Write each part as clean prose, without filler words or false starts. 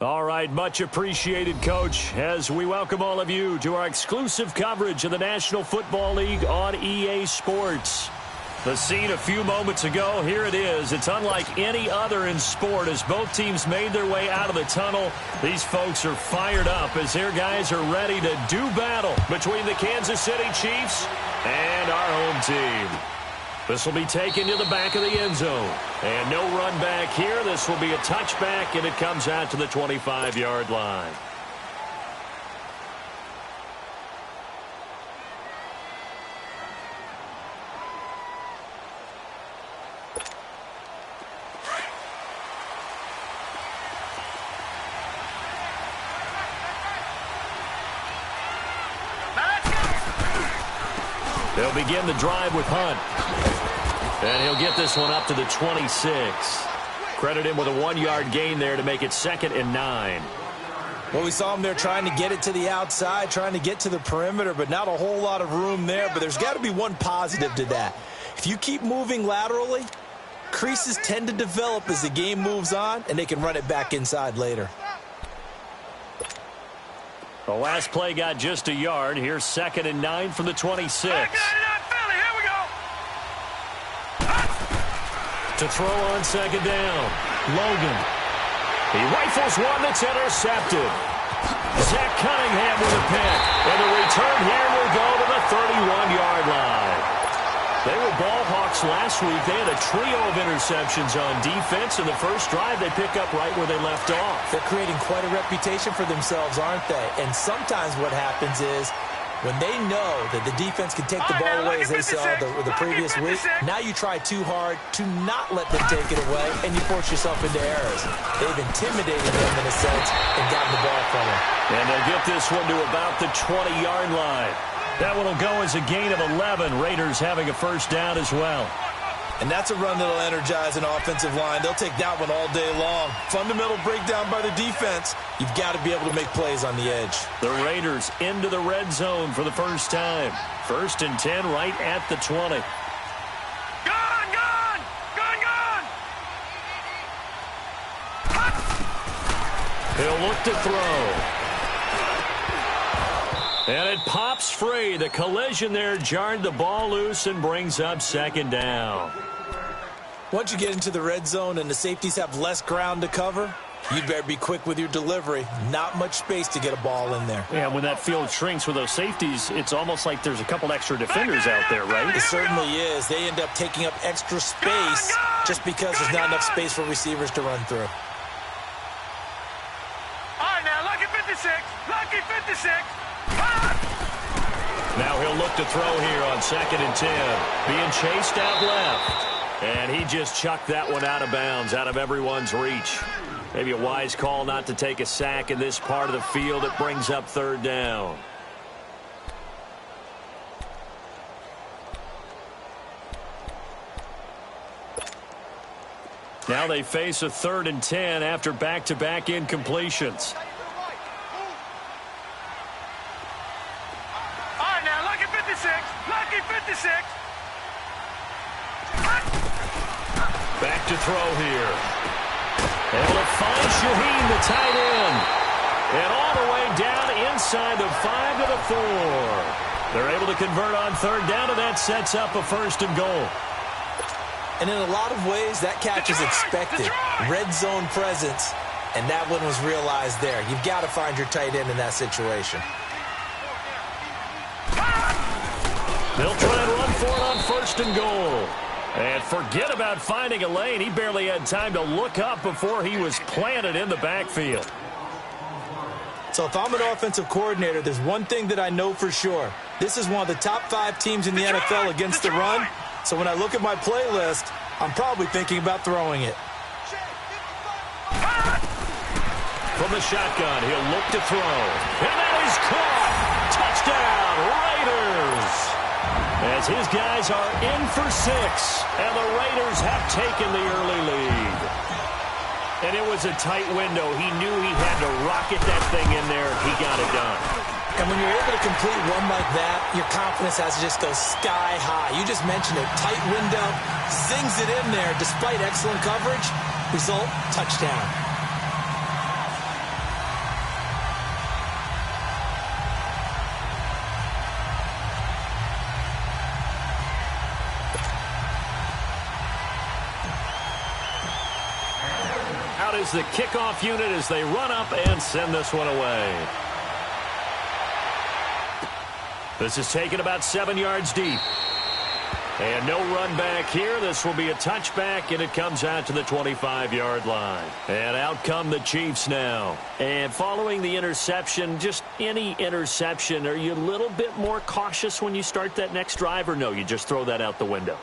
All right, much appreciated, Coach, as we welcome all of you to our exclusive coverage of the National Football League on EA Sports. The scene a few moments ago, here it is. It's unlike any other in sport as both teams made their way out of the tunnel. These folks are fired up as their guys are ready to do battle between the Kansas City Chiefs and our home team. This will be taken to the back of the end zone. And no run back here. This will be a touchback, and it comes out to the 25-yard line. They'll begin the drive with Hunt. And he'll get this one up to the 26. Credit him with a 1-yard gain there to make it 2nd and 9. Well, we saw him there trying to get it to the outside, trying to get to the perimeter, but not a whole lot of room there. But there's got to be one positive to that. If you keep moving laterally, creases tend to develop as the game moves on, and they can run it back inside later. The last play got just a yard. Here's 2nd and 9 from the 26. To throw on 2nd down. Logan. He rifles one that's intercepted. Zach Cunningham with a pick. And the return here will go to the 31-yard line. They were ball hawks last week. They had a trio of interceptions on defense. In the first drive, they pick up right where they left off. They're creating quite a reputation for themselves, aren't they? And sometimes what happens is when they know that the defense can take the ball away, as they saw the previous week, now you try too hard to not let them take it away, and you force yourself into errors. They've intimidated them in a sense and gotten the ball from them. And they'll get this one to about the 20-yard line. That one will go as a gain of 11. Raiders having a first down as well. And that's a run that'll energize an offensive line. They'll take that one all day long. Fundamental breakdown by the defense. You've got to be able to make plays on the edge. The Raiders into the red zone for the first time. 1st and 10 right at the 20. He'll look to throw. And it pops free. The collision there jarred the ball loose and brings up 2nd down. Once you get into the red zone and the safeties have less ground to cover, you'd better be quick with your delivery. Not much space to get a ball in there. Yeah, when that field shrinks with those safeties, it's almost like there's a couple extra defenders out there, right? It certainly is. They end up taking up extra space just because there's not enough space for receivers to run through. All right, now, lucky 56. Lucky 56. Now he'll look to throw here on 2nd and 10. Being chased out left. And he just chucked that one out of bounds, out of everyone's reach. Maybe a wise call not to take a sack in this part of the field. It brings up 3rd down. Now they face a 3rd and 10 after back-to-back incompletions. Lucky 56. Back to throw here. Able to find Shaheen, the tight end. And all the way down inside the 5 to the 4. They're able to convert on 3rd down, and that sets up a 1st and goal. And in a lot of ways, that catch is expected. Red zone presence, and that one was realized there. You've got to find your tight end in that situation. They'll try and run for it on 1st and goal. And forget about finding a lane. He barely had time to look up before he was planted in the backfield. So if I'm an offensive coordinator, there's one thing that I know for sure. This is one of the top 5 teams in the NFL against the run. So when I look at my playlist, I'm probably thinking about throwing it. From the shotgun, he'll look to throw. And that is caught. Touchdown, Raiders. As his guys are in for 6, and the Raiders have taken the early lead. And it was a tight window. He knew he had to rocket that thing in there. He got it done. And when you're able to complete one like that, your confidence has to just go sky high. You just mentioned it. Tight window, zings it in there despite excellent coverage. Result, touchdown. is the kickoff unit as they run up and send this one away. This is taken about 7 yards deep. And no run back here. This will be a touchback, and it comes out to the 25-yard line. And out come the Chiefs now. And following the interception, just any interception, are you a little bit more cautious when you start that next drive, or no, you just throw that out the window?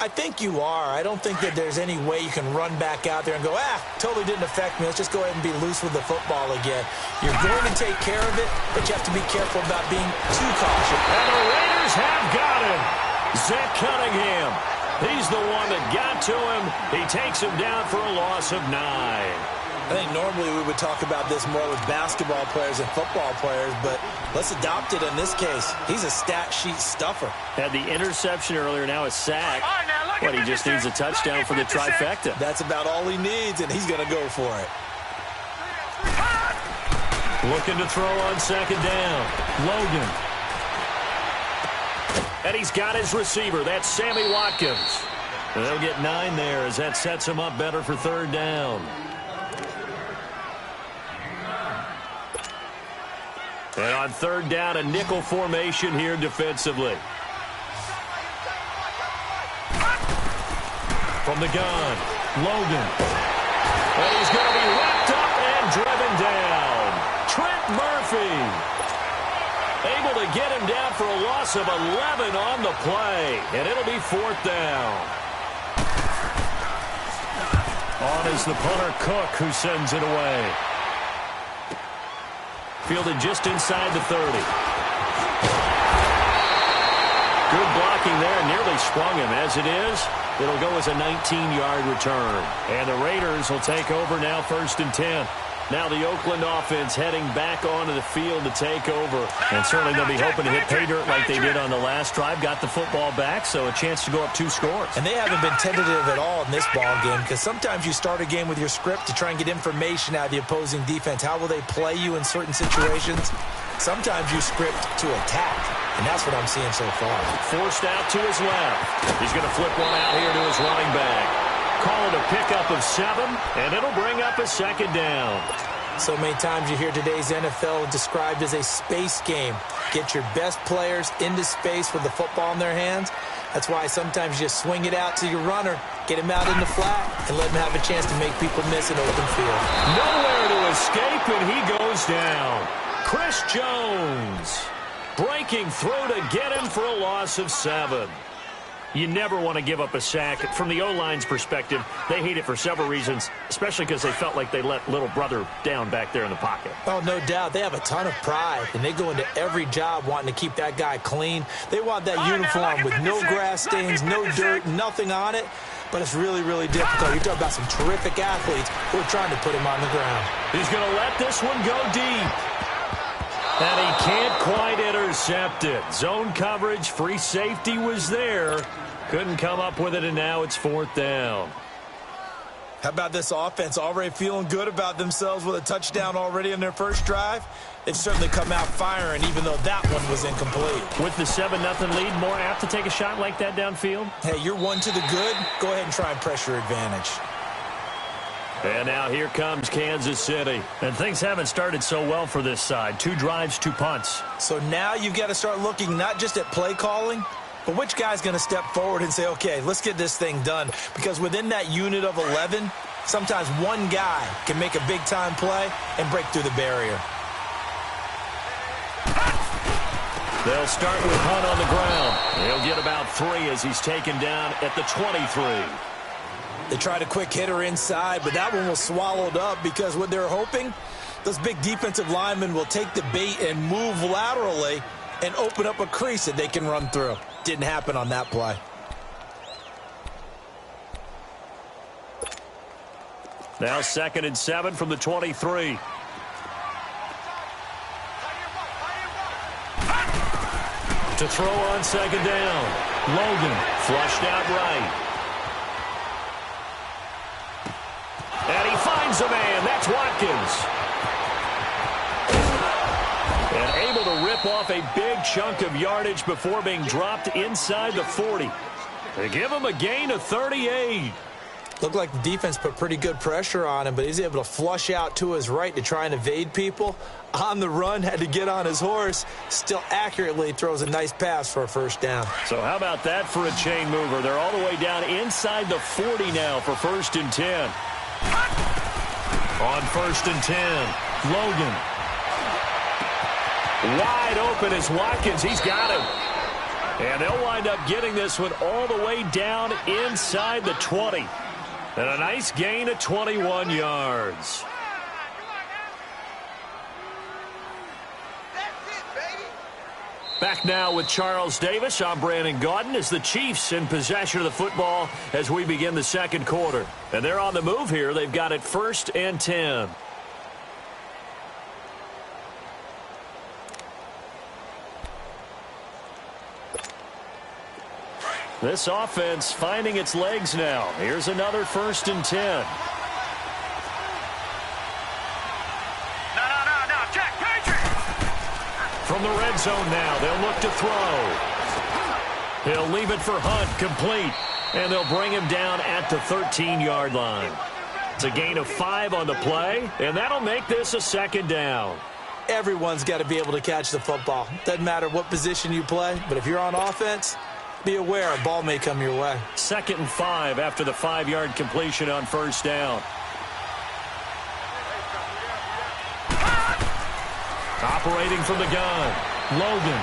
I think you are. I don't think that there's any way you can run back out there and go, totally didn't affect me. Let's just go ahead and be loose with the football again. You're going to take care of it, but you have to be careful about being too cautious. And the Raiders have got him. Zach Cunningham. He's the one that got to him. He takes him down for a loss of 9. I think normally we would talk about this more with basketball players and football players, but let's adopt it in this case. He's a stat sheet stuffer. Had the interception earlier, now a sack. But he just needs a touchdown for the trifecta. That's about all he needs, and he's going to go for it. Looking to throw on second down. Logan. And he's got his receiver. That's Sammy Watkins. They'll get 9 there as that sets him up better for third down. And on third down, a nickel formation here defensively. From the gun, Logan. And he's going to be wrapped up and driven down. Trent Murphy able to get him down for a loss of 11 on the play. And it'll be fourth down. On is the punter, Cook, who sends it away. Fielded just inside the 30. Good blocking there, nearly sprung him. As it is, it'll go as a 19-yard return. And the Raiders will take over now, 1st and 10. Now the Oakland offense heading back onto the field to take over. And certainly they'll be hoping to hit pay dirt like they did on the last drive. Got the football back, so a chance to go up 2 scores. And they haven't been tentative at all in this ball game, because sometimes you start a game with your script to try and get information out of the opposing defense. How will they play you in certain situations? Sometimes you script to attack, and that's what I'm seeing so far. Forced out to his left. He's going to flip one out here to his running back. Call it a pickup of 7, and it'll bring up a second down. So many times you hear today's NFL described as a space game. Get your best players into space with the football in their hands. That's why sometimes you just swing it out to your runner, get him out in the flat, and let him have a chance to make people miss an open field. Nowhere to escape, and he goes down. Chris Jones breaking through to get him for a loss of 7. You never want to give up a sack. From the O-line's perspective, they hate it for several reasons, especially because they felt like they let little brother down back there in the pocket. Oh, no doubt. They have a ton of pride, and they go into every job wanting to keep that guy clean. They want that uniform with no grass stains, no dirt, nothing on it. But it's really, really difficult. You're talking about some terrific athletes who are trying to put him on the ground. He's going to let this one go deep. And he can't quite intercept it. Zone coverage, free safety was there. Couldn't come up with it, and now it's 4th down. How about this offense already feeling good about themselves with a touchdown already in their first drive? They've certainly come out firing, even though that one was incomplete. With the 7-0 lead, more apt to take a shot like that downfield? Hey, you're 1 to the good. Go ahead and try and press your advantage. And now here comes Kansas City. And things haven't started so well for this side. 2 drives, 2 punts. So now you've got to start looking not just at play calling, but which guy's going to step forward and say, okay, let's get this thing done. Because within that unit of 11, sometimes one guy can make a big-time play and break through the barrier. They'll start with Hunt on the ground. He'll get about 3 as he's taken down at the 23. They tried a quick hitter inside, but that one was swallowed up because what they're hoping, those big defensive linemen will take the bait and move laterally and open up a crease that they can run through. Didn't happen on that play. Now 2nd and 7 from the 23. To throw on second down. Logan flushed out right. And he finds a man. That's Watkins. And able to rip off a big chunk of yardage before being dropped inside the 40. They give him a gain of 38. Looked like the defense put pretty good pressure on him, but he's able to flush out to his right to try and evade people. On the run, had to get on his horse. Still accurately throws a nice pass for a first down. So how about that for a chain mover? They're all the way down inside the 40 now for 1st and 10. On 1st and 10, Logan. Wide open is Watkins. He's got him. And they'll wind up getting this one all the way down inside the 20. And a nice gain of 21 yards. Back now with Charles Davis. I'm Brandon Gaudin as the Chiefs in possession of the football as we begin the second quarter. And they're on the move here. They've got it 1st and 10. This offense finding its legs now. Here's another 1st and 10. No, check, Patriot! From the red zone now, they'll look to throw. He'll leave it for Hunt, complete. And they'll bring him down at the 13-yard line. It's a gain of 5 on the play, and that'll make this a 2nd down. Everyone's got to be able to catch the football. Doesn't matter what position you play, but if you're on offense, be aware a ball may come your way. 2nd and 5 after the 5-yard completion on 1st down. Operating from the gun, Logan.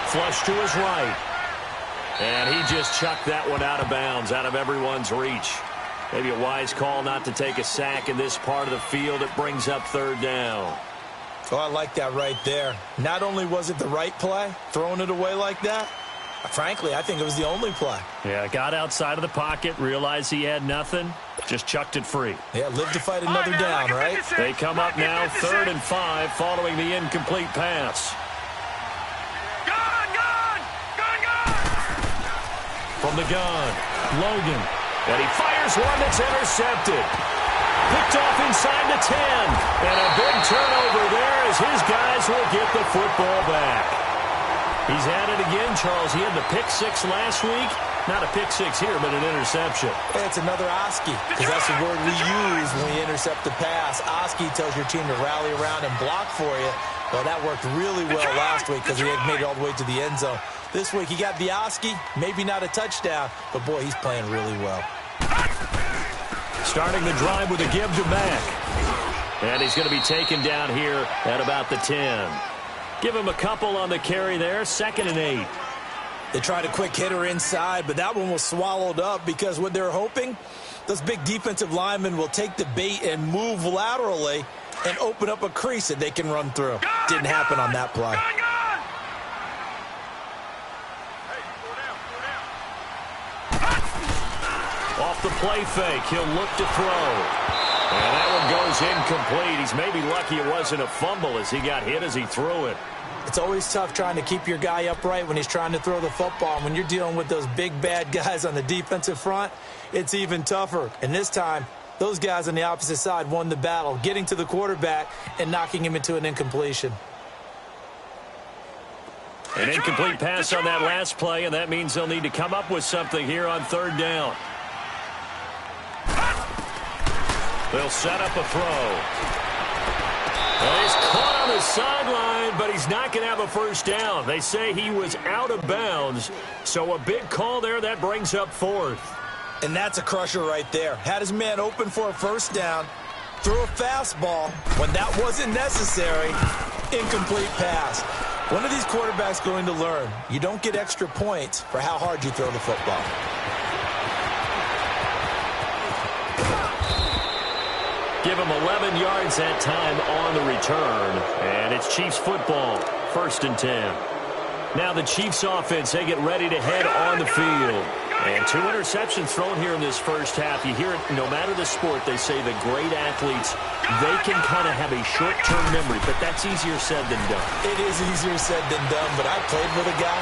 Flush to his right. And he just chucked that one out of bounds, out of everyone's reach. Maybe a wise call not to take a sack in this part of the field. It brings up 3rd down. Oh, I like that right there. Not only was it the right play, throwing it away like that, frankly, I think it was the only play. Yeah, got outside of the pocket, realized he had nothing, just chucked it free. Yeah, live to fight another down, right? They come up now 3rd and 5 following the incomplete pass. Gun! From the gun, Logan. And he fires one that's intercepted. Picked off inside the 10. And a big turnover there as his guys will get the football back. He's had it again, Charles. He had the pick 6 last week. Not a pick 6 here, but an interception. It's another Oski, because that's the word we use when we intercept the pass. Oski tells your team to rally around and block for you. Well, that worked really well last week because he had made it all the way to the end zone. This week he got the Oski, maybe not a touchdown, but boy, he's playing really well. Starting the drive with a give to Mack. And he's going to be taken down here at about the 10. Give him a couple on the carry there, 2nd and 8. They tried a quick hitter inside, but that one was swallowed up because what they're hoping, those big defensive linemen will take the bait and move laterally and open up a crease that they can run through. Didn't happen on that play. Off the play fake, he'll look to throw. And that one goes incomplete. He's maybe lucky it wasn't a fumble as he got hit as he threw it. It's always tough trying to keep your guy upright when he's trying to throw the football. When you're dealing with those big, bad guys on the defensive front, it's even tougher. And this time, those guys on the opposite side won the battle, getting to the quarterback and knocking him into an incompletion. An incomplete pass on that last play, and that means they'll need to come up with something here on 3rd down. They'll set up a throw. Well, he's caught on the sideline, but he's not going to have a first down. They say he was out of bounds, so a big call there. That brings up 4th. And that's a crusher right there. Had his man open for a first down, threw a fastball when that wasn't necessary, incomplete pass. One of these quarterbacks going to learn, you don't get extra points for how hard you throw the football. Give him 11 yards that time on the return. And it's Chiefs football, 1st and 10. Now the Chiefs offense, they get ready to head on the field. And 2 interceptions thrown here in this first half. You hear it, no matter the sport, they say the great athletes, they can kind of have a short-term memory, but that's easier said than done. It is easier said than done, but I played with a guy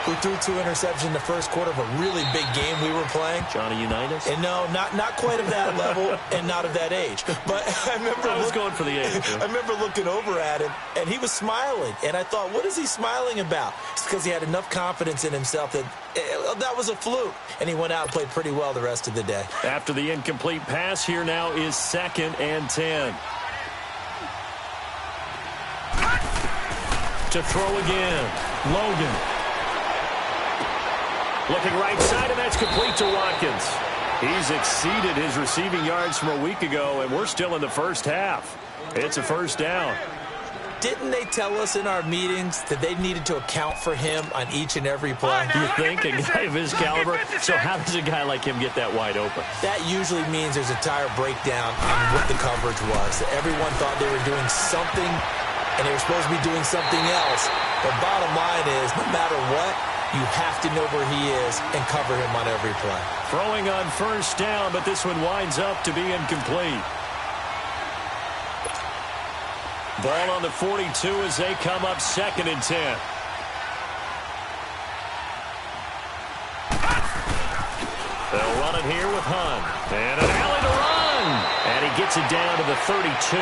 who threw 2 interceptions in the first quarter of a really big game we were playing. Johnny Unitas? And no, not quite of that level and not of that age. But I was going for the age. I remember looking over at him, and he was smiling. And I thought, what is he smiling about? It's because he had enough confidence in himself that that was a fluke. And he went out and played pretty well the rest of the day. After the incomplete pass, here now is 2nd and 10. To throw again. Logan. Looking right side, and that's complete to Watkins. He's exceeded his receiving yards from a week ago, and we're still in the first half. It's a first down. Didn't they tell us in our meetings that they needed to account for him on each and every play? Do you think? A guy of his caliber? So how does a guy like him get that wide open? That usually means there's a tire breakdown on what the coverage was. That everyone thought they were doing something, and they were supposed to be doing something else. But bottom line is, no matter what, you have to know where he is and cover him on every play. Throwing on first down, but this one winds up to be incomplete. Ball on the 42 as they come up 2nd and 10. They'll run it here with Hunt. And an alley to run. And he gets it down to the 32.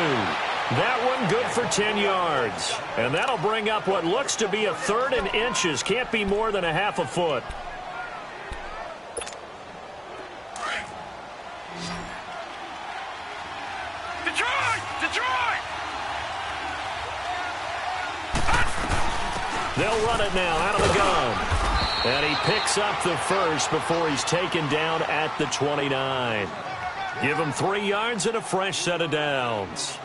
That one good for 10 yards. And that'll bring up what looks to be a 3rd and inches. Can't be more than a half a foot. Detroit! They'll run it now out of the gun. And he picks up the first before he's taken down at the 29. Give him 3 yards and a fresh set of downs.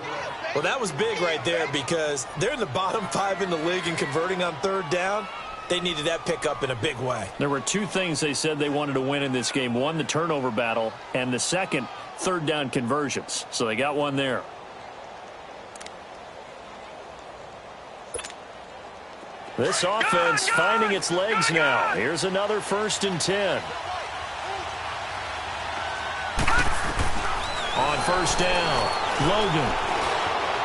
Well, that was big right there because they're in the bottom 5 in the league in converting on 3rd down. They needed that pickup in a big way. There were 2 things they said they wanted to win in this game. One, the turnover battle, and the second, 3rd down conversions. So they got one there. This offense finding its legs now. Here's another 1st and 10. On first down, Logan.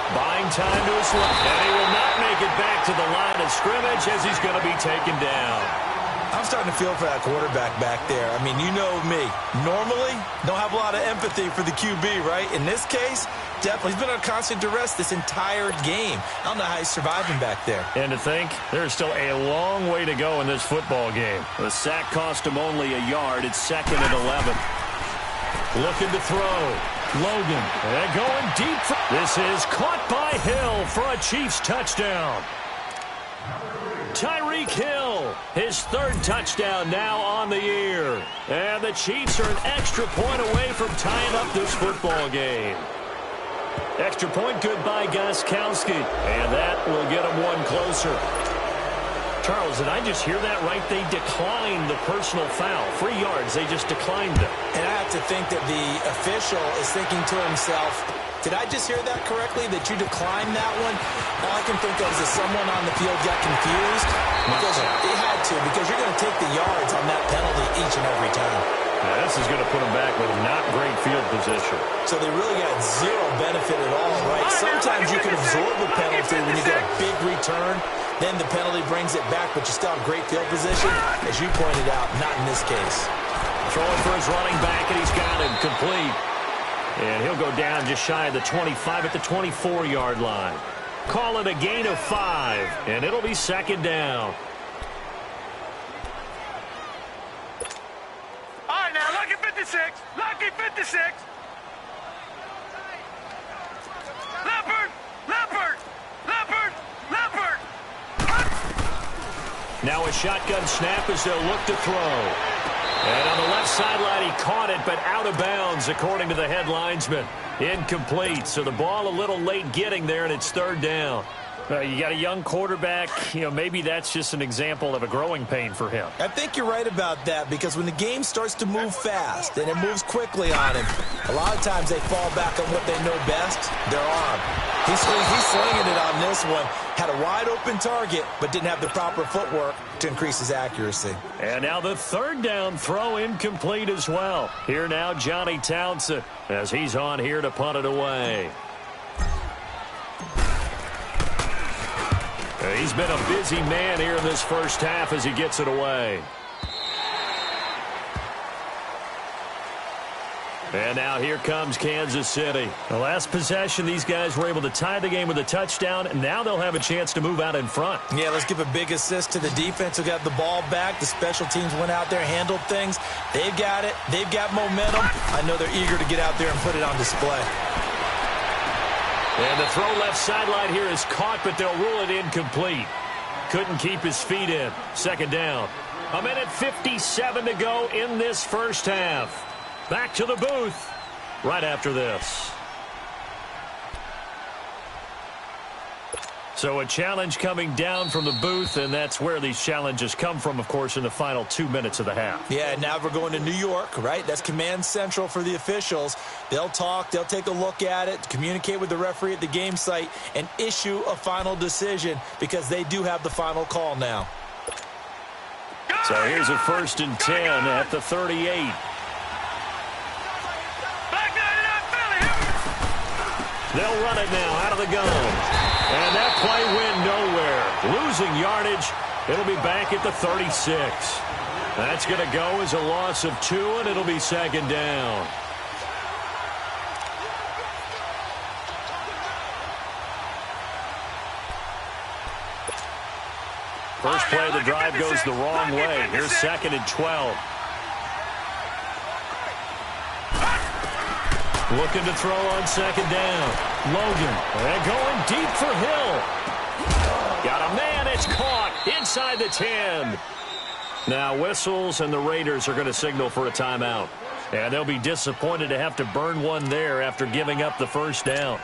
Buying time to his left. And he will not make it back to the line of scrimmage as he's going to be taken down. I'm starting to feel for that quarterback back there. I mean, you know me. Normally, don't have a lot of empathy for the QB, right? In this case, definitely. He's been on constant duress this entire game. I don't know how he's surviving back there. And to think, there's still a long way to go in this football game. The sack cost him only a yard. It's 2nd and 11. Looking to throw. Logan. And going deep. This is caught by Hill for a Chiefs touchdown. Tyreek Hill, his 3rd touchdown now on the year. And the Chiefs are an extra point away from tying up this football game. Extra point good by Gostkowski. And that will get him one closer. Charles, did I just hear that right? They declined the personal foul. 3 yards, they just declined it. And I have to think that the official is thinking to himself, did I just hear that correctly, that you declined that one? All I can think of is that someone on the field got confused. Because it had to, because you're going to take the yards on that penalty each and every time. Now, this is going to put them back with not great field position. So they really got zero benefit at all, right? Sometimes you can absorb a penalty when you get a big return. Then the penalty brings it back, but you still have great field position. As you pointed out, not in this case. Throwing for his running back, and he's got him complete. And he'll go down just shy of the 25 at the 24-yard line. Call it a gain of 5, and it'll be 2nd down. All right, now, lucky 56. Lucky 56. Leopard. Leopard. Leopard. Leopard. Now a shotgun snap as they'll look to throw. And on the left sideline, he caught it, but out of bounds, according to the head linesman. Incomplete, so the ball a little late getting there, and it's 3rd down. You got a young quarterback. Maybe that's just an example of a growing pain for him. I think you're right about that, because when the game starts to move fast and it moves quickly on him, a lot of times they fall back on what they know best, their arm. He's slinging it on this one. Had a wide-open target, but didn't have the proper footwork to increase his accuracy. And now the 3rd down throw incomplete as well. Here now Johnny Townsend as he's on here to punt it away. He's been a busy man here in this first half as he gets it away. And now here comes Kansas City. The last possession, these guys were able to tie the game with a touchdown, and now they'll have a chance to move out in front. Yeah, let's give a big assist to the defense who got the ball back. The special teams went out there, handled things. They've got it. They've got momentum. I know they're eager to get out there and put it on display. And the throw left sideline here is caught, but they'll rule it incomplete. Couldn't keep his feet in. Second down. 1:57 to go in this first half. Back to the booth right after this. So a challenge coming down from the booth, and that's where these challenges come from, of course, in the final 2 minutes of the half. Yeah, now we're going to New York, right? That's command central for the officials. They'll talk, they'll take a look at it, communicate with the referee at the game site, and issue a final decision because they do have the final call now. So here's a 1st and 10 at the 38. They'll run it now out of the gun. And that play went nowhere. Losing yardage. It'll be back at the 36. That's going to go as a loss of 2, and it'll be second down. First play of the drive goes the wrong way. Here's 2nd and 12. Looking to throw on 2nd down. Logan, and going deep for Hill. Got a man, it's caught inside the 10. Now whistles, and the Raiders are going to signal for a timeout. And they'll be disappointed to have to burn one there after giving up the first down.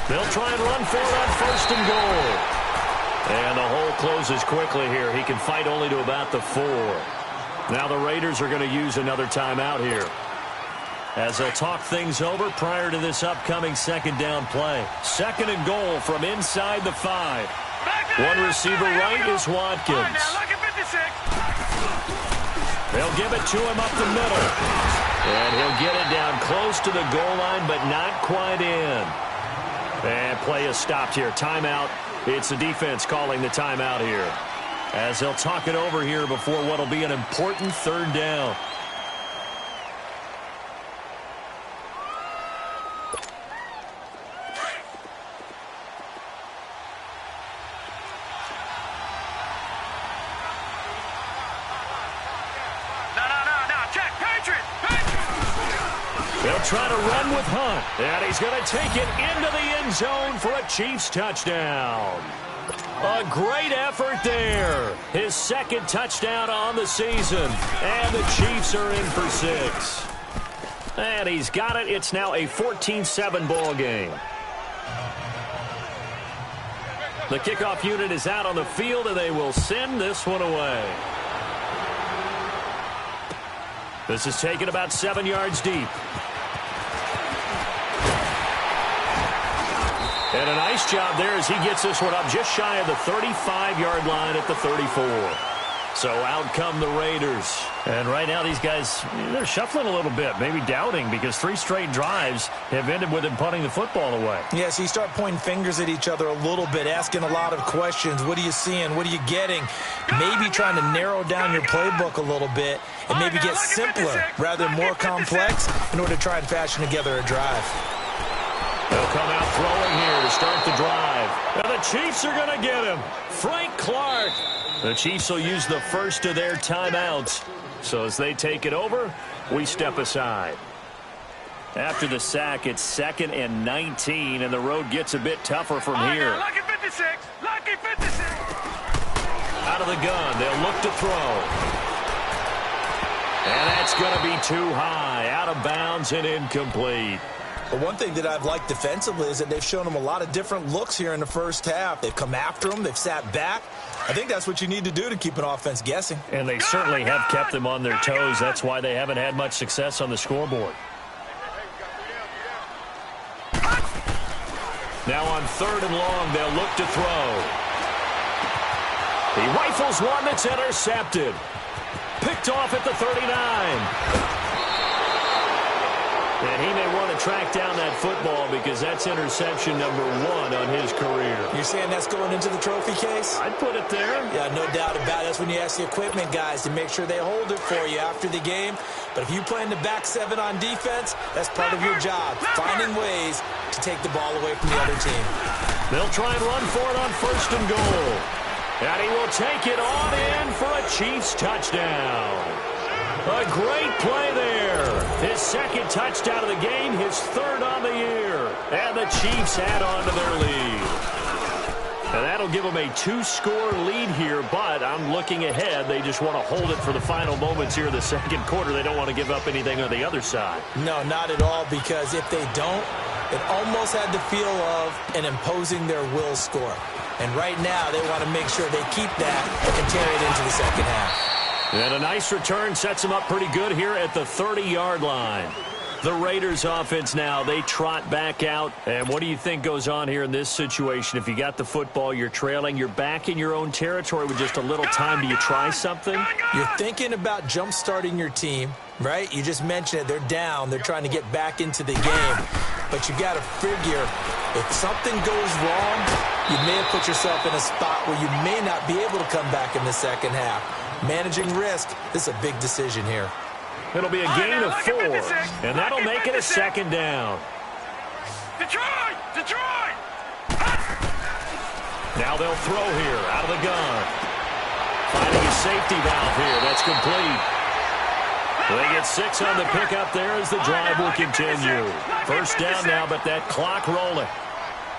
They'll try and run for it on 1st and goal. And the hole closes quickly here. He can fight only to about the 4. Now the Raiders are going to use another timeout here, as they'll talk things over prior to this upcoming 2nd down play. 2nd and goal from inside the 5. One receiver right is Watkins. They'll give it to him up the middle. And he'll get it down close to the goal line, but not quite in. And play is stopped here. Timeout. It's the defense calling the timeout here, as they'll talk it over here before what will be an important 3rd down. No, check, Patriot. They'll try to run with Hunt, and he's going to take it into the end zone for a Chiefs touchdown. A great effort there. His 2nd touchdown on the season, and the Chiefs are in for 6. And he's got it. It's now a 14-7 ball game. The kickoff unit is out on the field, and they will send this one away. This is taken about 7 yards deep. And a nice job there as he gets this one up just shy of the 35-yard line at the 34. So out come the Raiders. And right now these guys, they're shuffling a little bit, maybe doubting, because 3 straight drives have ended with them punting the football away. Yeah, so you start pointing fingers at each other a little bit, asking a lot of questions. What are you seeing? What are you getting? Maybe trying to narrow down your playbook a little bit and maybe get simpler rather than more complex in order to try and fashion together a drive. They'll come out throwing here to start the drive. And the Chiefs are going to get him. Frank Clark. The Chiefs will use the first of their timeouts. So as they take it over, we step aside. After the sack, it's 2nd and 19, and the road gets a bit tougher from here. Lucky 56. Lucky 56. Out of the gun, they'll look to throw. And that's going to be too high. Out of bounds and incomplete. But one thing that I've liked defensively is that they've shown them a lot of different looks here in the first half. They've come after them. They've sat back. I think that's what you need to do to keep an offense guessing. And they certainly have kept them on their toes. That's why they haven't had much success on the scoreboard. Now on 3rd and long, they'll look to throw. He rifles one that's intercepted. Picked off at the 39. track down that football because that's interception number 1 on his career. You're saying that's going into the trophy case? I'd put it there. Yeah, no doubt about it. That's when you ask the equipment guys to make sure they hold it for you after the game. But if you play in the back 7 on defense, that's part of your job, finding ways to take the ball away from the other team. They'll try and run for it on 1st and goal. And he will take it on in for a Chiefs touchdown. A great play there. His 2nd touchdown of the game, his 3rd on the year. And the Chiefs add on to their lead. And that'll give them a 2-score lead here, but I'm looking ahead. They just want to hold it for the final moments here in the 2nd quarter. They don't want to give up anything on the other side. No, not at all, because if they don't, it almost had the feel of an imposing their will score. And right now, they want to make sure they keep that and carry it into the 2nd half. And a nice return sets them up pretty good here at the 30-yard line. The Raiders offense now, they trot back out. And what do you think goes on here in this situation? If you got the football, you're trailing, you're back in your own territory with just a little time. Do you try something? You're thinking about jump-starting your team, right? You just mentioned it. They're down. They're trying to get back into the game. But you got to figure, if something goes wrong, you may have put yourself in a spot where you may not be able to come back in the 2nd half. Managing risk, this is a big decision here. It'll be a gain of 4, and that'll make it a 2nd down. Detroit! Detroit! Now they'll throw here out of the gun. Finding a safety valve here. That's complete. They get 6 on the pickup there as the drive will continue. 1st down now, but that clock rolling.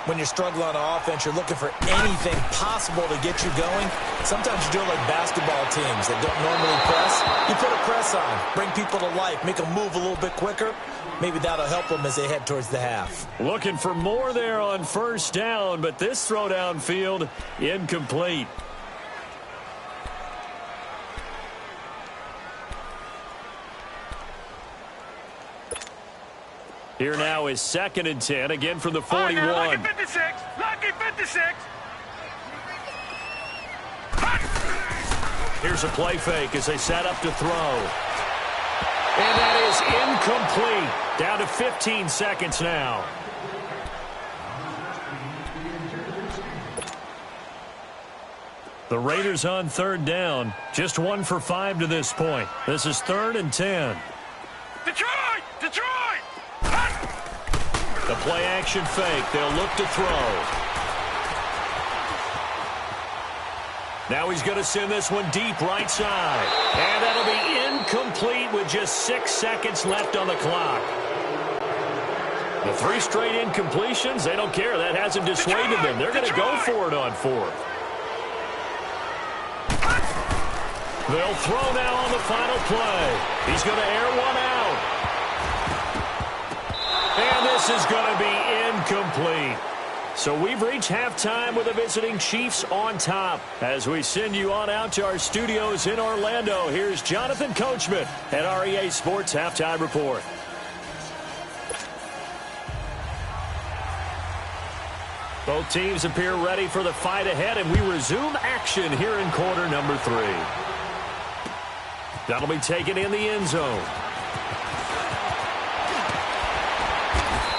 When you're struggling on offense, you're looking for anything possible to get you going. Sometimes you do it like basketball teams that don't normally press. You put a press on, bring people to life, make them move a little bit quicker. Maybe that'll help them as they head towards the half. Looking for more there on 1st down, but this throw downfield, incomplete. Here now is 2nd and 10, again from the 41. Lucky 56. Lucky 56. Here's a play fake as they set up to throw. And that is incomplete. Down to 15 seconds now. The Raiders on 3rd down. Just 1 for 5 to this point. This is 3rd and 10. Detroit! Detroit! The play action fake. They'll look to throw. Now he's going to send this one deep right side. And that'll be incomplete with just 6 seconds left on the clock. The 3 straight incompletions, they don't care. That hasn't dissuaded them. They're going to go for it on 4th. They'll throw now on the final play. He's going to air one out. And this is going to be incomplete. So we've reached halftime with the visiting Chiefs on top. As we send you on out to our studios in Orlando, here's Jonathan Coachman at our EA Sports Halftime Report. Both teams appear ready for the fight ahead, and we resume action here in quarter number 3. That'll be taken in the end zone.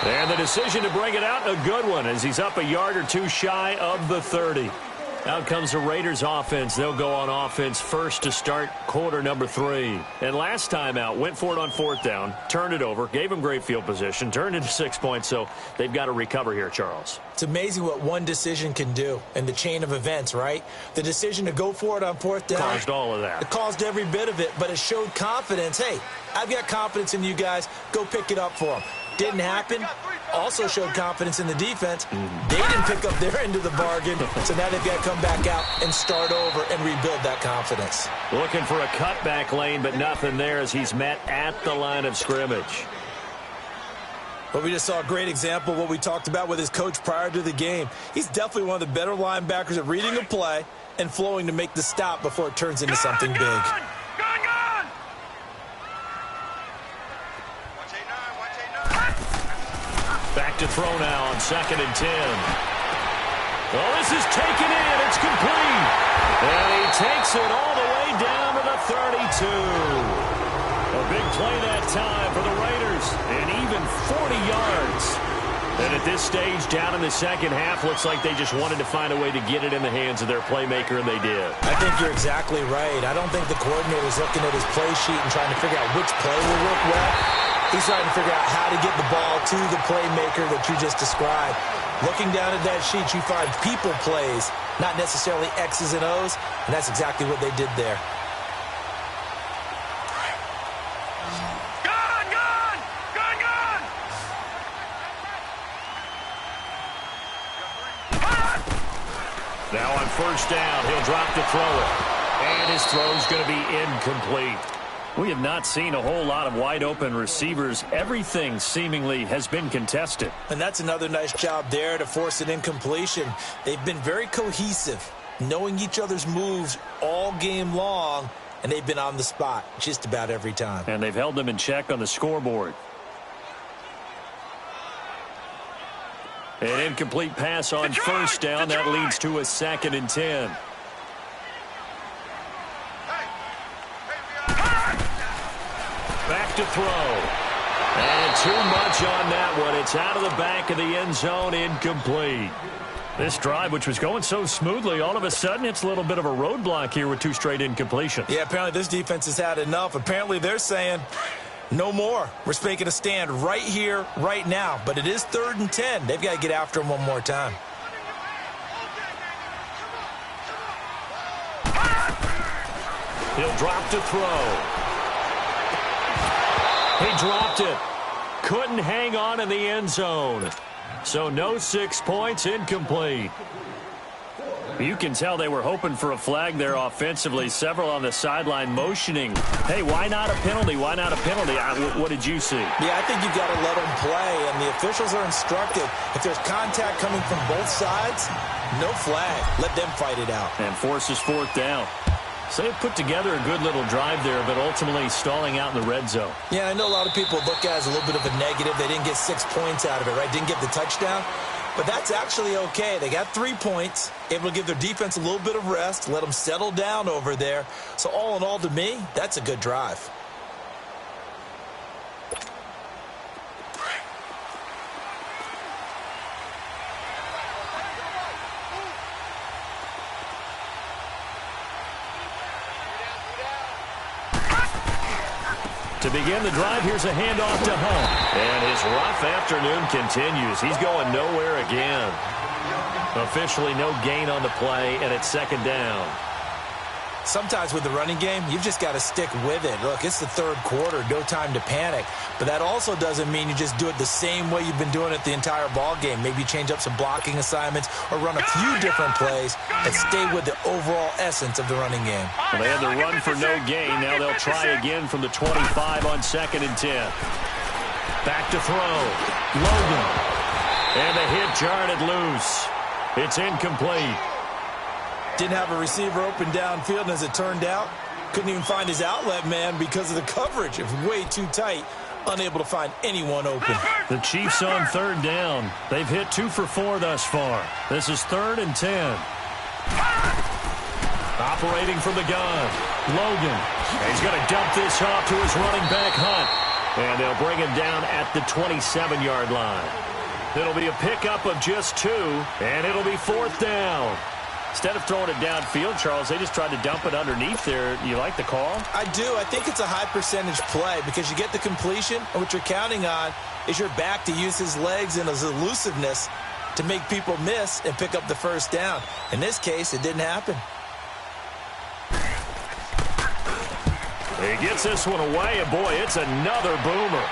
And the decision to bring it out, a good one, as he's up a yard or 2 shy of the 30. Out comes the Raiders offense. They'll go on offense first to start quarter number 3. And last time out, went for it on 4th down, turned it over, gave them great field position, turned into 6 points, so they've got to recover here, Charles. It's amazing what one decision can do in the chain of events, right? The decision to go for it on 4th down. Caused all of that. It caused every bit of it, but it showed confidence. Hey, I've got confidence in you guys. Go pick it up for them. Didn't happen. Also showed confidence in the defense. They didn't pick up their end of the bargain, so now they've got to come back out and start over and rebuild that confidence. Looking for a cutback lane, but nothing there as he's met at the line of scrimmage. But we just saw a great example of what we talked about with his coach prior to the game. He's definitely one of the better linebackers at reading a play and flowing to make the stop before it turns into something big. Back to throw now on 2nd and 10. Well, this is taken in. It's complete. And he takes it all the way down to the 32. A big play that time for the Raiders, and even 40 yards. And at this stage, down in the second half, looks like they just wanted to find a way to get it in the hands of their playmaker, and they did. I think you're exactly right. I don't think the coordinator's looking at his play sheet and trying to figure out which play will work well. He's trying to figure out how to get the ball to the playmaker that you just described. Looking down at that sheet, you find people plays, not necessarily X's and O's, and that's exactly what they did there. Now on first down, he'll drop to throw it. And his throw's going to be incomplete. We have not seen a whole lot of wide-open receivers. Everything seemingly has been contested. And that's another nice job there to force an incompletion. They've been very cohesive, knowing each other's moves all game long, and they've been on the spot just about every time. And they've held them in check on the scoreboard. An incomplete pass on first down. That leads to a 2nd and 10. Back to throw. And too much on that one. It's out of the back of the end zone, incomplete. This drive, which was going so smoothly, all of a sudden it's a little bit of a roadblock here with 2 straight incompletions. Yeah, apparently this defense has had enough. Apparently they're saying, no more. We're making a stand right here, right now. But it is 3rd and 10. They've got to get after him one more time. He'll drop to throw. He dropped it. Couldn't hang on in the end zone. So no 6 points, incomplete. You can tell they were hoping for a flag there offensively. Several on the sideline motioning. Hey, why not a penalty? Why not a penalty? What did you see? Yeah, I think you've got to let them play, and the officials are instructed. If there's contact coming from both sides, no flag. Let them fight it out. And forces 4th down. So they put together a good little drive there, but ultimately stalling out in the red zone. Yeah, I know a lot of people look at it as a little bit of a negative. They didn't get 6 points out of it, right? Didn't get the touchdown. But that's actually okay. They got 3 points, able to give their defense a little bit of rest, let them settle down over there. So all in all, to me, that's a good drive. To begin the drive, here's a handoff to Hunt. And his rough afternoon continues. He's going nowhere again. Officially no gain on the play, and it's 2nd down. Sometimes with the running game, you've just got to stick with it. Look, it's the 3rd quarter, no time to panic. But that also doesn't mean you just do it the same way you've been doing it the entire ball game. Maybe change up some blocking assignments or run a few different plays and stay with the overall essence of the running game. Well, they had the run for no gain. Now they'll try again from the 25 on 2nd and 10. Back to throw. Logan. And the hit jarred loose. It's incomplete. Didn't have a receiver open downfield, and as it turned out, couldn't even find his outlet man because of the coverage. It was way too tight, unable to find anyone open. The Chiefs on 3rd down. They've hit 2 for 4 thus far. This is 3rd and 10. Operating from the gun, Logan. He's going to dump this off to his running back, Hunt. And they'll bring him down at the 27-yard line. It'll be a pickup of just 2, and it'll be 4th down. Instead of throwing it downfield, Charles, they just tried to dump it underneath there. You like the call? I do. I think it's a high percentage play because you get the completion, and what you're counting on is your back to use his legs and his elusiveness to make people miss and pick up the 1st down. In this case, it didn't happen. He gets this one away, and boy, it's another boomer.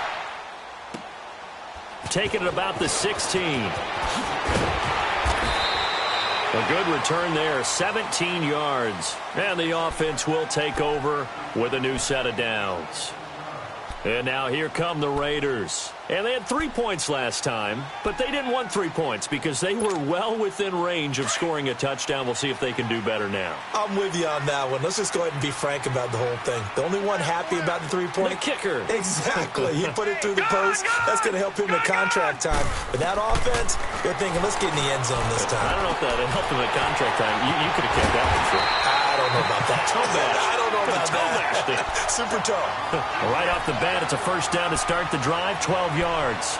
Taking it about the 16. A good return there, 17 yards. And the offense will take over with a new set of downs. And now here come the Raiders. And they had 3 points last time, but they didn't want 3 points because they were well within range of scoring a touchdown. We'll see if they can do better now. I'm with you on that one. Let's just go ahead and be frank about the whole thing. The only one happy about the 3-point. The kicker. Exactly. He put it through the post. That's going to help him in contract time. But that offense, they're thinking, let's get in the end zone this time. I don't know if that helped him in contract time. You could have kept that one for. I don't know about that. I don't know about that. Super toe. Right off the bat, it's a first down to start the drive, 12 yards.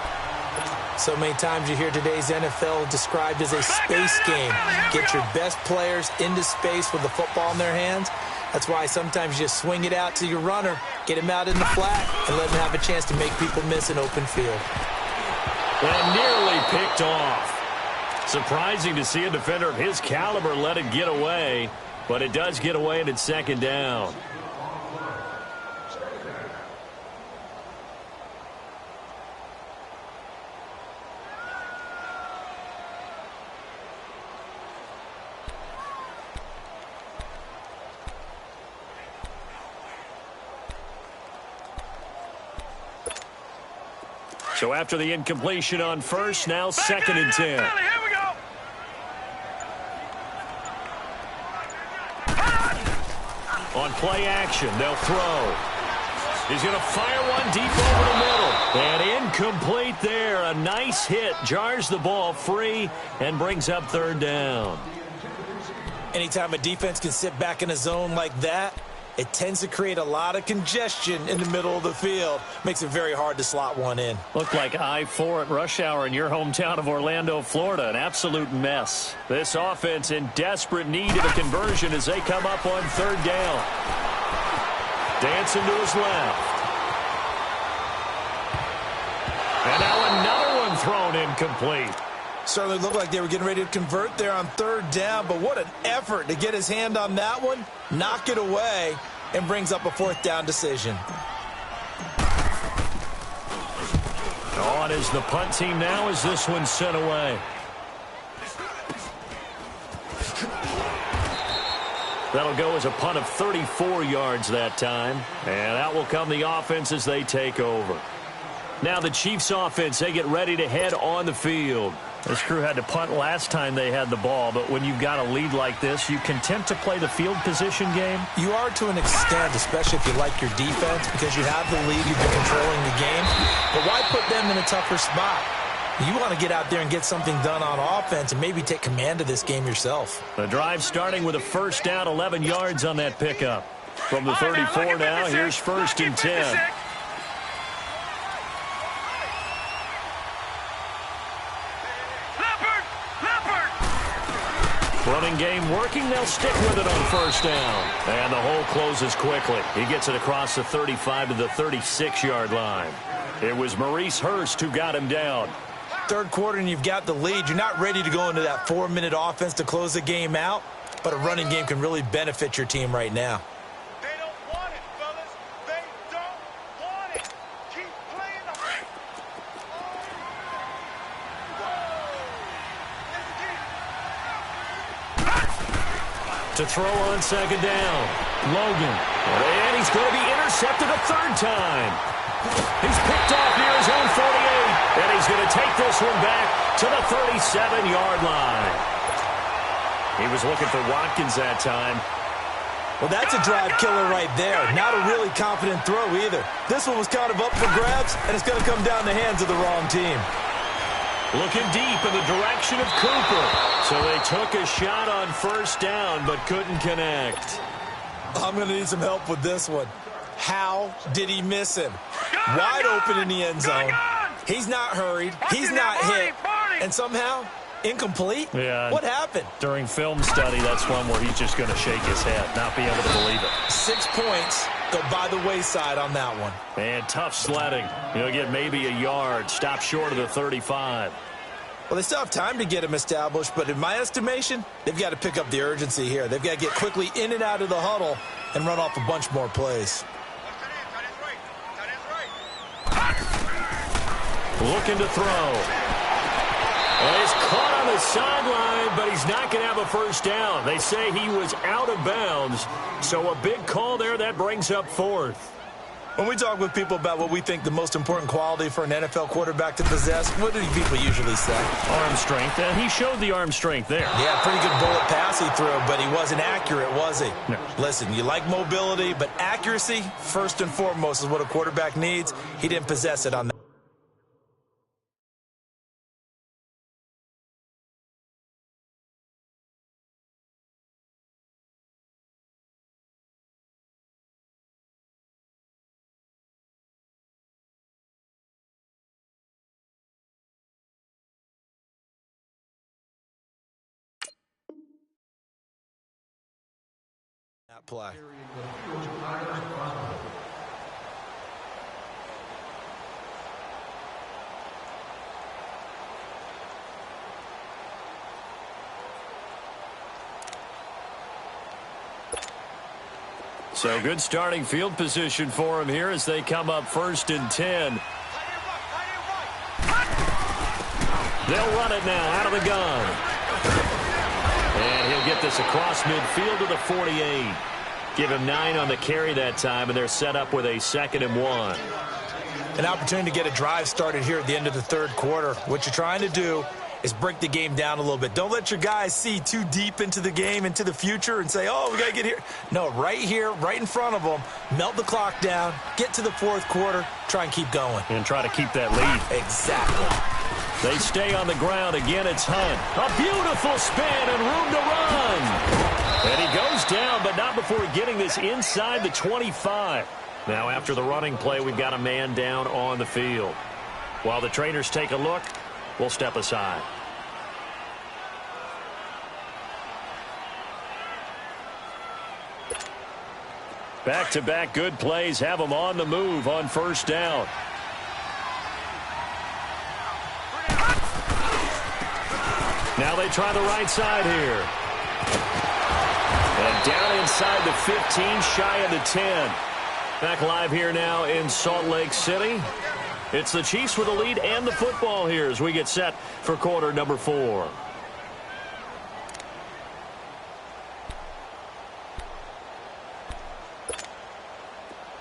So many times you hear today's NFL described as a space game. Get your best players into space with the football in their hands. That's why sometimes you just swing it out to your runner, get him out in the flat, and let him have a chance to make people miss an open field. And nearly picked off. Surprising to see a defender of his caliber let it get away, but it does get away and it's second down. So after the incompletion on first, now second and 10. Here we go. On play action, they'll throw. He's going to fire one deep over the middle. And incomplete there. A nice hit. Jars the ball free and brings up third down. Anytime a defense can sit back in a zone like that, it tends to create a lot of congestion in the middle of the field. Makes it very hard to slot one in. Looked like I-4 at rush hour in your hometown of Orlando, Florida. An absolute mess. This offense in desperate need of a conversion as they come up on third down. Dancing to his left. And now another one thrown incomplete. Certainly looked like they were getting ready to convert there on third down, but what an effort to get his hand on that one, knock it away, and brings up a fourth down decision. On is the punt team now as this one's sent away. That'll go as a punt of 34 yards that time, and out will come the offense as they take over. Now the Chiefs offense, they get ready to head on the field. This crew had to punt last time they had the ball, but when you've got a lead like this, you content to play the field position game? You are to an extent, especially if you like your defense, because you have the lead, you've been controlling the game. But why put them in a tougher spot? You want to get out there and get something done on offense and maybe take command of this game yourself. The drive starting with a first down, 11 yards on that pickup. From the 34 now, here's first and 10. Running game working. They'll stick with it on first down. And the hole closes quickly. He gets it across the 35 to the 36-yard line. It was Maurice Hurst who got him down. Third quarter and you've got the lead. You're not ready to go into that 4-minute offense to close the game out, but a running game can really benefit your team right now. They don't want it, fellas. They don't want it. Keep playing the To throw on second down. Logan. And he's going to be intercepted a third time. He's picked off near his own 48. And he's going to take this one back to the 37-yard line. He was looking for Watkins that time. Well, that's a drive killer right there. Not a really confident throw either. This one was kind of up for grabs, and it's going to come down the hands of the wrong team. Looking deep in the direction of Cooper. So they took a shot on first down, but couldn't connect. I'm going to need some help with this one. How did he miss him? Wide open in the end zone. He's not hurried. He's not hit. And somehow, incomplete? Yeah. What happened? During film study, that's one where he's just going to shake his head, not be able to believe it. 6 points go by the wayside on that one. And tough sledding. He'll get maybe a yard. Stop short of the 35. Well, they still have time to get him established, but in my estimation, they've got to pick up the urgency here. They've got to get quickly in and out of the huddle and run off a bunch more plays. Looking to throw. Well, he's caught on the sideline, but he's not going to have a first down. They say he was out of bounds, so a big call there that brings up fourth. When we talk with people about what we think the most important quality for an NFL quarterback to possess, what do people usually say? Arm strength, and he showed the arm strength there. Yeah, pretty good bullet pass he threw, but he wasn't accurate, was he? No. Listen, you like mobility, but accuracy, first and foremost, is what a quarterback needs. He didn't possess it on that. Play. So good starting field position for him here as they come up 1st and 10. They'll run it now out of the gun. And he'll get this across midfield to the 48. Give him 9 on the carry that time, and they're set up with a 2nd and 1. An opportunity to get a drive started here at the end of the 3rd quarter. What you're trying to do is break the game down a little bit. Don't let your guys see too deep into the game, into the future, and say, oh, we got to get here. No, right here, right in front of them, melt the clock down, get to the 4th quarter, try and keep going. And try to keep that lead. Exactly. They stay on the ground. Again, it's Hunt. A beautiful spin and room to run. And he goes down, but not before getting this inside the 25. Now, after the running play, we've got a man down on the field. While the trainers take a look, we'll step aside. Back-to-back good plays have them on the move on 1st down. Now they try the right side here. And down inside the 15, shy of the 10. Back live here now in Salt Lake City. It's the Chiefs with the lead and the football here as we get set for quarter number 4.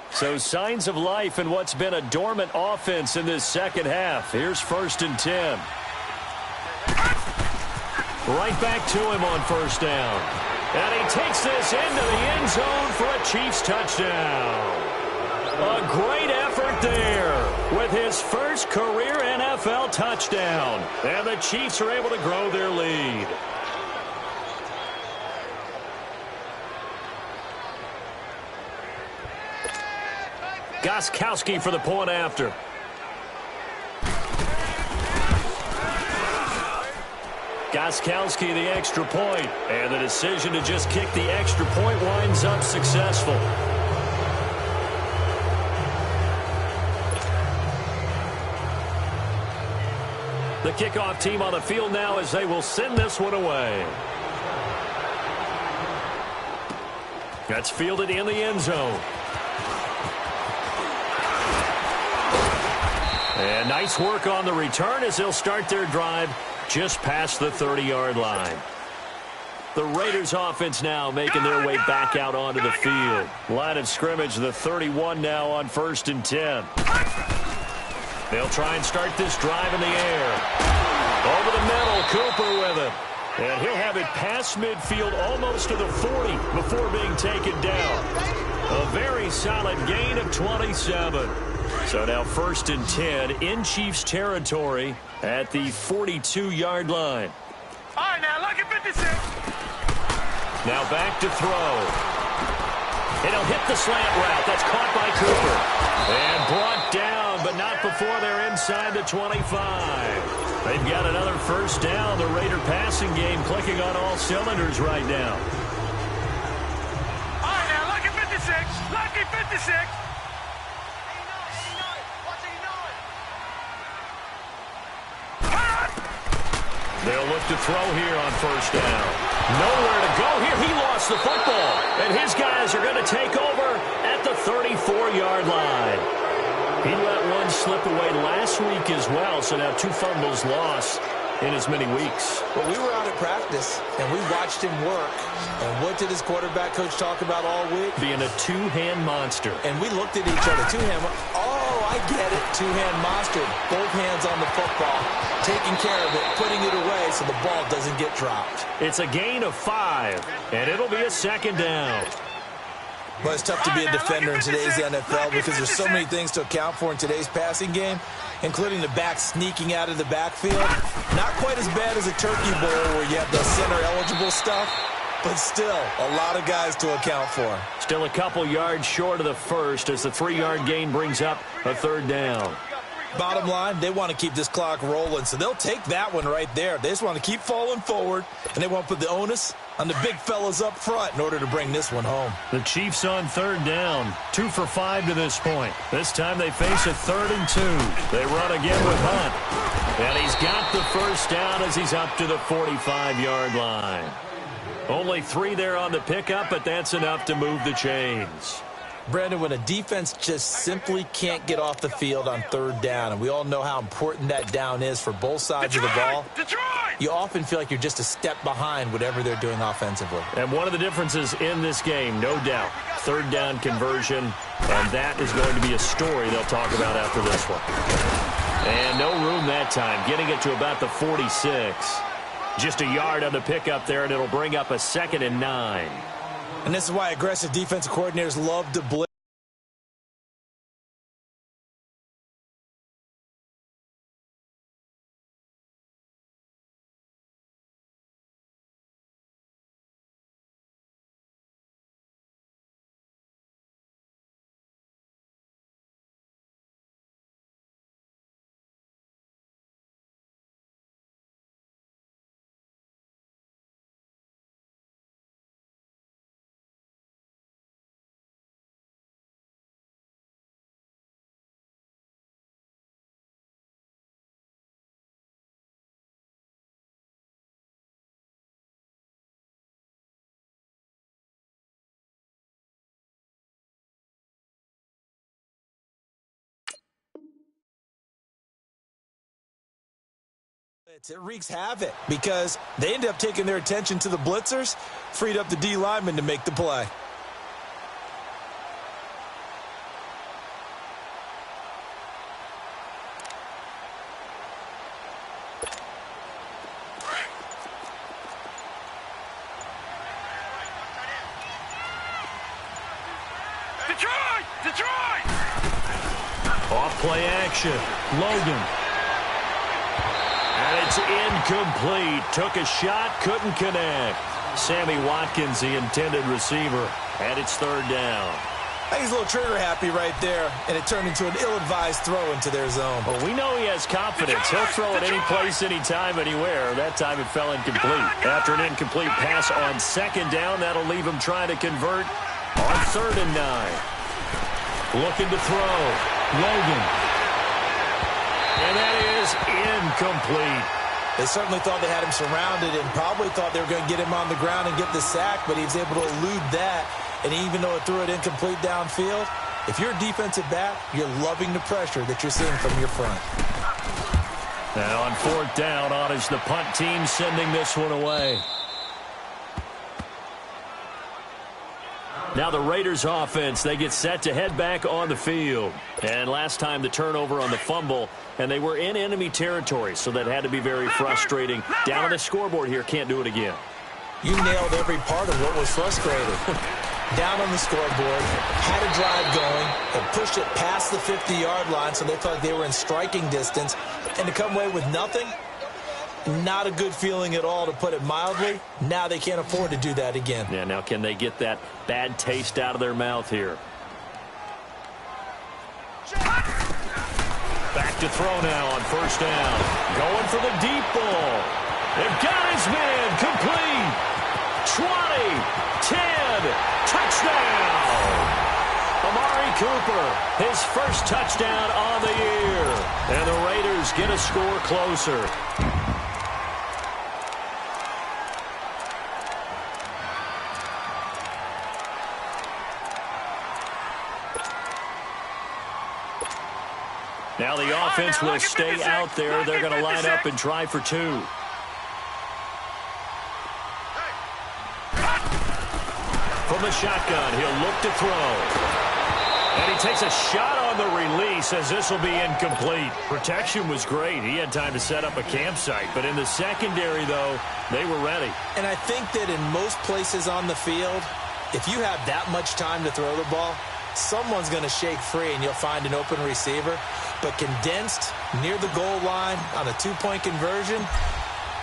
So signs of life in what's been a dormant offense in this 2nd half. Here's 1st and 10. Right back to him on 1st down. And he takes this into the end zone for a Chiefs touchdown. A great effort there with his first career NFL touchdown. And the Chiefs are able to grow their lead. Gostkowski for the point after. Gostkowski the extra point, and the decision to just kick the extra point winds up successful. The kickoff team on the field now as they will send this one away. That's fielded in the end zone. And nice work on the return as they'll start their drive just past the 30-yard line. The Raiders offense now making their way back out onto the field. Line of scrimmage, the 31 now on 1st and 10. They'll try and start this drive in the air. Over the middle, Cooper with it. And he'll have it past midfield almost to the 40 before being taken down. A very solid gain of 27. So now 1st and 10 in Chiefs territory at the 42-yard line. All right, now look at 56. Now back to throw. And he'll hit the slant route. That's caught by Cooper. And brought down, but not before they're inside the 25. They've got another 1st down. The Raider passing game clicking on all cylinders right now. All right, now look at 56. Lucky 56. They'll look to throw here on 1st down. Nowhere to go here. He lost the football. And his guys are going to take over at the 34-yard line. He let one slip away last week as well, so now 2 fumbles lost in as many weeks. Well, we were out at practice, and we watched him work. And what did his quarterback coach talk about all week? Being a two-hand monster. And we looked at each other. Two-hand. Oh, I get it. Two-hand monster. Both hands on the football, taking care of it, putting it away so the ball doesn't get dropped. It's a gain of 5, and it'll be a second down. But it's tough to be a defender in today's NFL because there's so many things to account for in today's passing game, including the back sneaking out of the backfield. Not quite as bad as a turkey bowl where you have the center-eligible stuff, but still a lot of guys to account for. Still a couple yards short of the first as the 3-yard gain brings up a third down. Bottom line, they want to keep this clock rolling, so they'll take that one right there. They just want to keep falling forward, and they want to put the onus on the big fellas up front in order to bring this one home. The Chiefs on third down, 2 for 5 to this point. This time they face a 3rd and 2. They run again with Hunt, and he's got the first down as he's up to the 45-yard line. Only 3 there on the pickup, but that's enough to move the chains. Brandon, when a defense just simply can't get off the field on third down, and we all know how important that down is for both sides of the ball, you often feel like you're just a step behind whatever they're doing offensively. And one of the differences in this game, no doubt, third down conversion, and that is going to be a story they'll talk about after this one. And no room that time, getting it to about the 46. Just a yard on the pickup there, and it'll bring up a 2nd and 9. And this is why aggressive defensive coordinators love to blitz. It wreaks havoc because they end up taking their attention to the blitzers, freed up the D lineman to make the play. Detroit! Off play action. Logan. And it's incomplete. Took a shot, couldn't connect. Sammy Watkins, the intended receiver, and it's third down. I think he's a little trigger happy right there, and it turned into an ill-advised throw into their zone. Well, we know he has confidence. He'll throw it any place, anytime, anywhere. That time it fell incomplete. After an incomplete pass on second down, that'll leave him trying to convert on 3rd and 9. Looking to throw. Logan. And that is incomplete. They certainly thought they had him surrounded and probably thought they were going to get him on the ground and get the sack, but he was able to elude that. And even though it threw it incomplete downfield, if you're a defensive back, you're loving the pressure that you're seeing from your front. And on 4th down, on is the punt team sending this one away. Now the Raiders offense, they get set to head back on the field. And last time the turnover on the fumble, and they were in enemy territory, so that had to be very frustrating. Down on the scoreboard here, can't do it again. You nailed every part of what was frustrating. Down on the scoreboard, had a drive going, and pushed it past the 50-yard line so they felt like they were in striking distance. And to come away with nothing, not a good feeling at all, to put it mildly. Now they can't afford to do that again. Yeah, now can they get that bad taste out of their mouth here? Back to throw now on 1st down. Going for the deep ball. They've got his man complete. 20, 10, touchdown. Amari Cooper, his first touchdown on the year. And the Raiders get a score closer. Now the offense will stay out there. They're going to line up and try for two. From the shotgun, he'll look to throw. And he takes a shot on the release as this will be incomplete. Protection was great. He had time to set up a campsite. But in the secondary, though, they were ready. And I think that in most places on the field, if you have that much time to throw the ball, someone's going to shake free and you'll find an open receiver. But condensed near the goal line on a two-point conversion,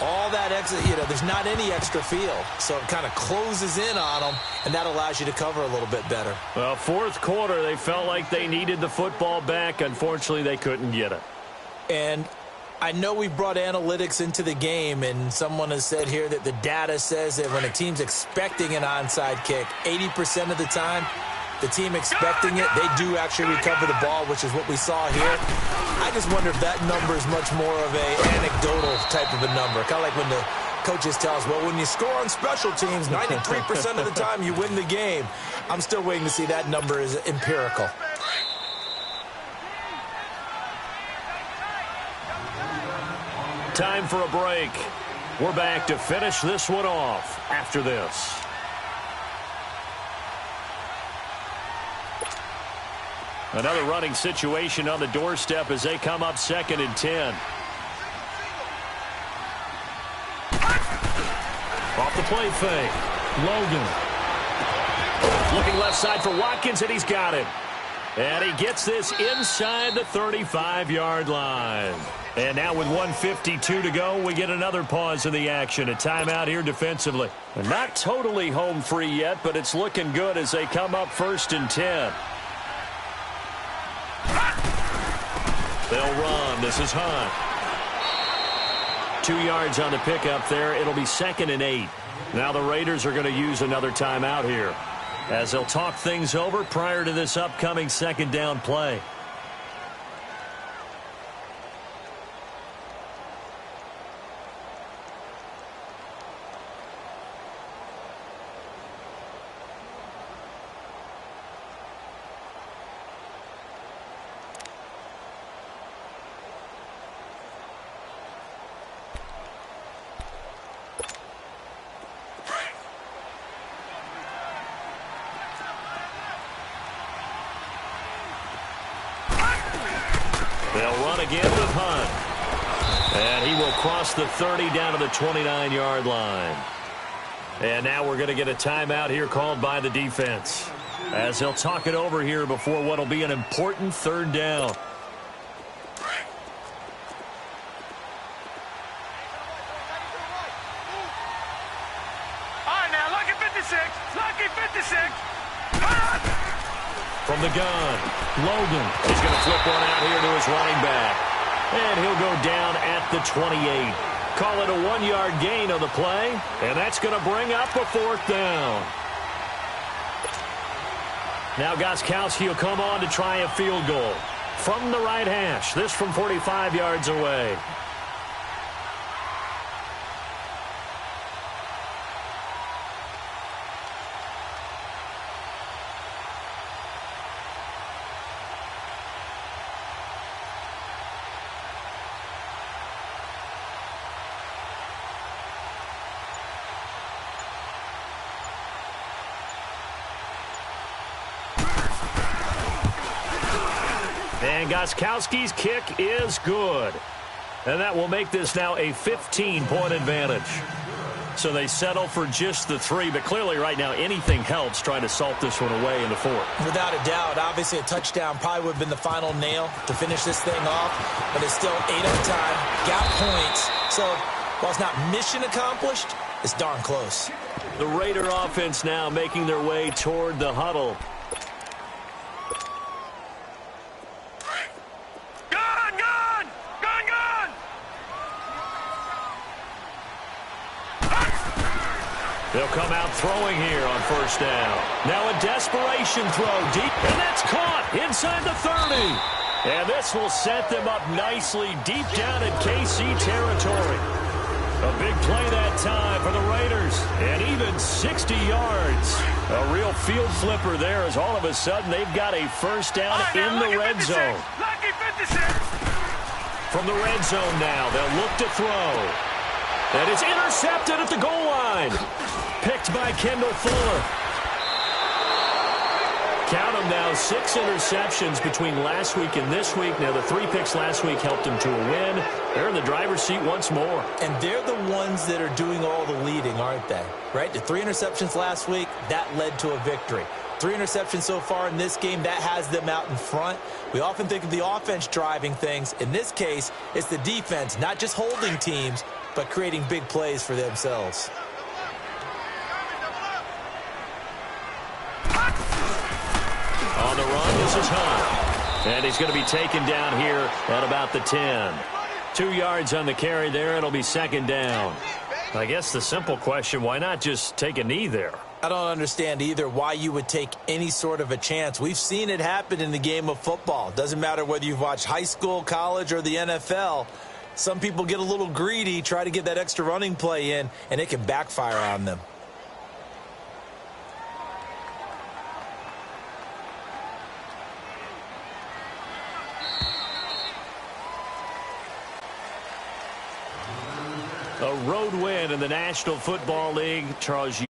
all that extra, there's not any extra field. So it kind of closes in on them, and that allows you to cover a little bit better. Well, fourth quarter, they felt like they needed the football back. Unfortunately, they couldn't get it. And I know we brought analytics into the game, and someone has said here that the data says that when a team's expecting an onside kick, 80% of the time, the team expecting it, they do actually recover the ball, which is what we saw here. I just wonder if that number is much more of an anecdotal type of a number. Kind of like when the coaches tell us, well, when you score on special teams, 93% of the time you win the game. I'm still waiting to see that number is empirical. Time for a break. We're back to finish this one off after this. Another running situation on the doorstep as they come up 2nd and 10. Off the play fake. Logan. Looking left side for Watkins, and he's got him. And he gets this inside the 35-yard line. And now with 1:52 to go, we get another pause in the action. A timeout here defensively. Not totally home free yet, but it's looking good as they come up 1st and 10. They'll run. This is Hunt. 2 yards on the pickup there. It'll be 2nd and 8. Now the Raiders are going to use another timeout here as they'll talk things over prior to this upcoming 2nd down play. They'll run again with Hunt. And he will cross the 30 down to the 29-yard line. And now we're going to get a timeout here called by the defense as they'll talk it over here before what will be an important 3rd down. All right, now, lucky 56. Lucky 56. From the gun, Logan is going to flip one out here to his running back. And he'll go down at the 28. Call it a 1-yard gain on the play. And that's going to bring up a 4th down. Now Gostkowski will come on to try a field goal from the right hash. This from 45 yards away. And Gostkowski's kick is good. And that will make this now a 15-point advantage. So they settle for just the 3, but clearly right now anything helps trying to salt this one away in the 4th. Without a doubt, obviously a touchdown probably would have been the final nail to finish this thing off, but it's still 8 on time, got points. So while it's not mission accomplished, it's darn close. The Raider offense now making their way toward the huddle. They'll come out throwing here on 1st down. Now a desperation throw deep, and that's caught inside the 30. And this will set them up nicely deep down in KC territory. A big play that time for the Raiders, and even 60 yards. A real field flipper there as all of a sudden they've got a 1st down in the red zone. Lucky 56. From the red zone now, they'll look to throw. And it's intercepted at the goal line. Picked by Kendall Fuller. Count them now, 6 interceptions between last week and this week. Now, the 3 picks last week helped them to a win. They're in the driver's seat once more. And they're the ones that are doing all the leading, aren't they? Right? The 3 interceptions last week, that led to a victory. 3 interceptions so far in this game, that has them out in front. We often think of the offense driving things. In this case, it's the defense, not just holding teams, but creating big plays for themselves. On the run, this is Hunt. And he's going to be taken down here at about the 10. 2 yards on the carry there. It'll be second down. I guess the simple question, why not just take a knee there? I don't understand either why you would take any sort of a chance. We've seen it happen in the game of football. Doesn't matter whether you've watched high school, college, or the NFL. Some people get a little greedy, try to get that extra running play in, and it can backfire on them. A road win in the National Football League. Charles,